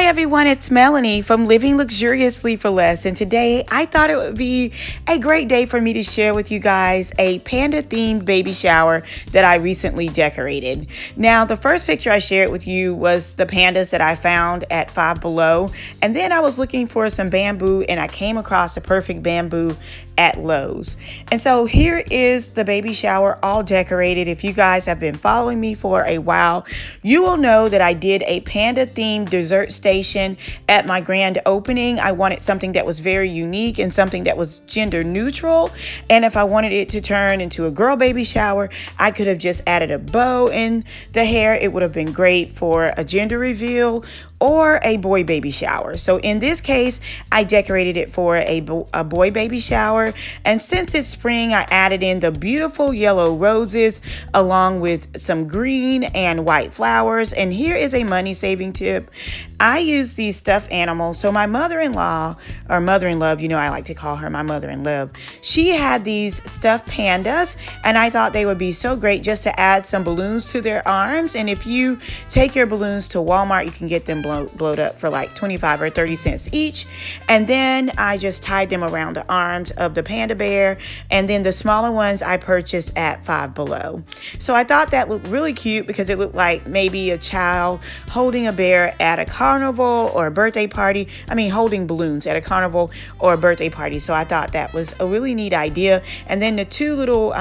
Hi everyone, it's Melanie from Living Luxuriously for Less, and today I thought it would be a great day for me to share with you guys a panda themed baby shower that I recently decorated. Now, the first picture I shared with you was the pandas that I found at Five Below, and then I was looking for some bamboo and I came across the perfect bamboo at Lowe's. And so here is the baby shower all decorated. If you guys have been following me for a while, you will know that I did a panda themed dessert station at my grand opening. I wanted something that was very unique and something that was gender neutral. And if I wanted it to turn into a girl baby shower, I could have just added a bow in the hair. It would have been great for a gender reveal or a boy baby shower. So in this case, I decorated it for a boy baby shower. And since it's spring, I added in the beautiful yellow roses along with some green and white flowers. And here is a money saving tip. I use these stuffed animals. So my mother-in-law, or mother-in-love, you know, I like to call her my mother-in-love. She had these stuffed pandas, and I thought they would be so great just to add some balloons to their arms. And if you take your balloons to Walmart, you can get them blowed up for like 25 or 30 cents each. And then I just tied them around the arms of the panda bear. And then the smaller ones I purchased at Five Below. So I thought that looked really cute because it looked like maybe a child holding a bear at a carnival or a birthday party. I mean, holding balloons at a carnival or a birthday party. So I thought that was a really neat idea. And then the two little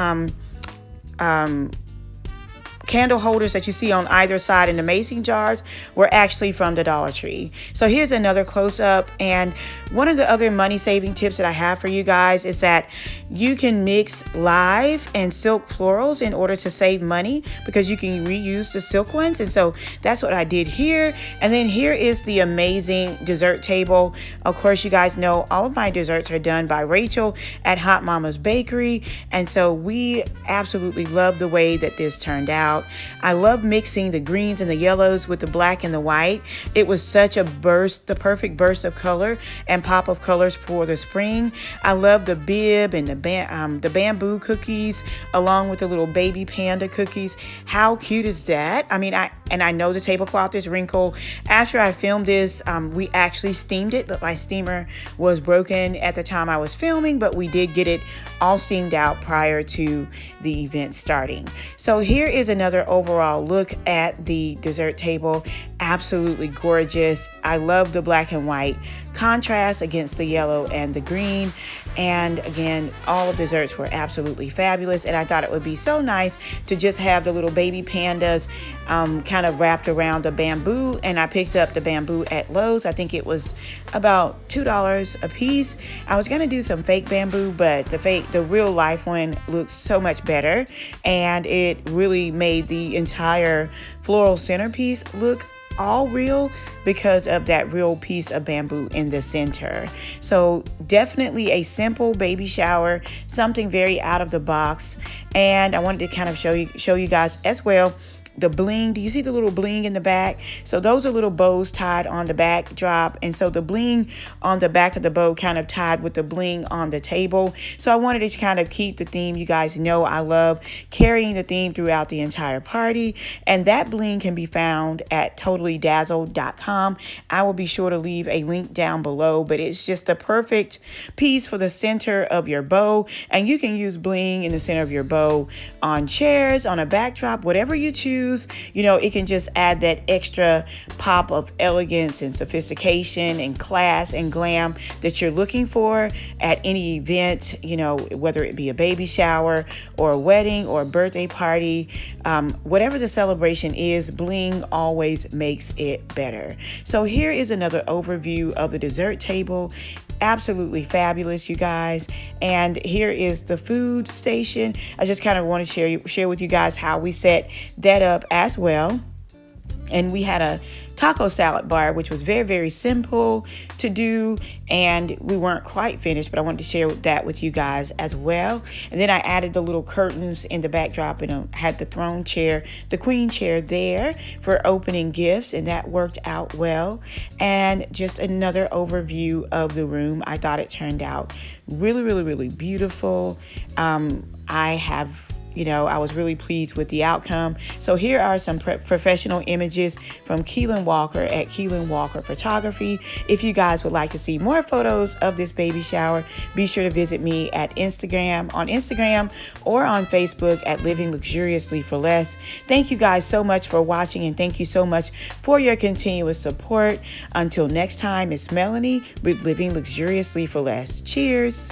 candle holders that you see on either side in the mason jars were actually from the Dollar Tree. So here's another close-up, and one of the other money-saving tips that I have for you guys is that you can mix live and silk florals in order to save money because you can reuse the silk ones. And so that's what I did here. And then here is the amazing dessert table. Of course, you guys know all of my desserts are done by Rachel at Hot Mama's Bakery, and so we absolutely love the way that this turned out. I love mixing the greens and the yellows with the black and the white. It was such a burst, the perfect burst of color and pop of colors for the spring. I love the bib and the bamboo cookies along with the little baby panda cookies. How cute is that? I mean, I know the tablecloth is wrinkled. After I filmed this, we actually steamed it, but my steamer was broken at the time I was filming, but we did get it all steamed out prior to the event starting. So here is another overall look at the dessert table. Absolutely gorgeous. I love the black and white contrast against the yellow and the green. And again, all of the desserts were absolutely fabulous. And I thought it would be so nice to just have the little baby pandas kind of wrapped around the bamboo. And I picked up the bamboo at Lowe's. I think it was about $2 a piece. I was going to do some fake bamboo, but the real life one looks so much better. And it really made the entire floral centerpiece look all real because of that real piece of bamboo in the center. So definitely a simple baby shower, something very out of the box. And I wanted to kind of show you guys as well the bling. Do you see the little bling in the back? So those are little bows tied on the backdrop. And so the bling on the back of the bow kind of tied with the bling on the table. So I wanted to kind of keep the theme. You guys know I love carrying the theme throughout the entire party. And that bling can be found at totallydazzled.com. I will be sure to leave a link down below, but it's just the perfect piece for the center of your bow. And you can use bling in the center of your bow on chairs, on a backdrop, whatever you choose. You know, it can just add that extra pop of elegance and sophistication and class and glam that you're looking for at any event, you know, whether it be a baby shower or a wedding or a birthday party, whatever the celebration is, bling always makes it better. So here is another overview of the dessert table. Absolutely fabulous, you guys. And here is the food station. I just kind of want to share with you guys how we set that up as well. And we had a taco salad bar, which was very, very simple to do. And we weren't quite finished, but I wanted to share that with you guys as well. And then I added the little curtains in the backdrop and had the throne chair, the queen chair there for opening gifts. And that worked out well. And just another overview of the room. I thought it turned out really, really, really beautiful. I have you know, I was really pleased with the outcome. So here are some professional images from Keelan Walker at Keelan Walker Photography. If you guys would like to see more photos of this baby shower, be sure to visit me at Instagram or on Facebook at Living Luxuriously for Less. Thank you guys so much for watching, and thank you so much for your continuous support. Until next time, it's Melanie with Living Luxuriously for Less. Cheers.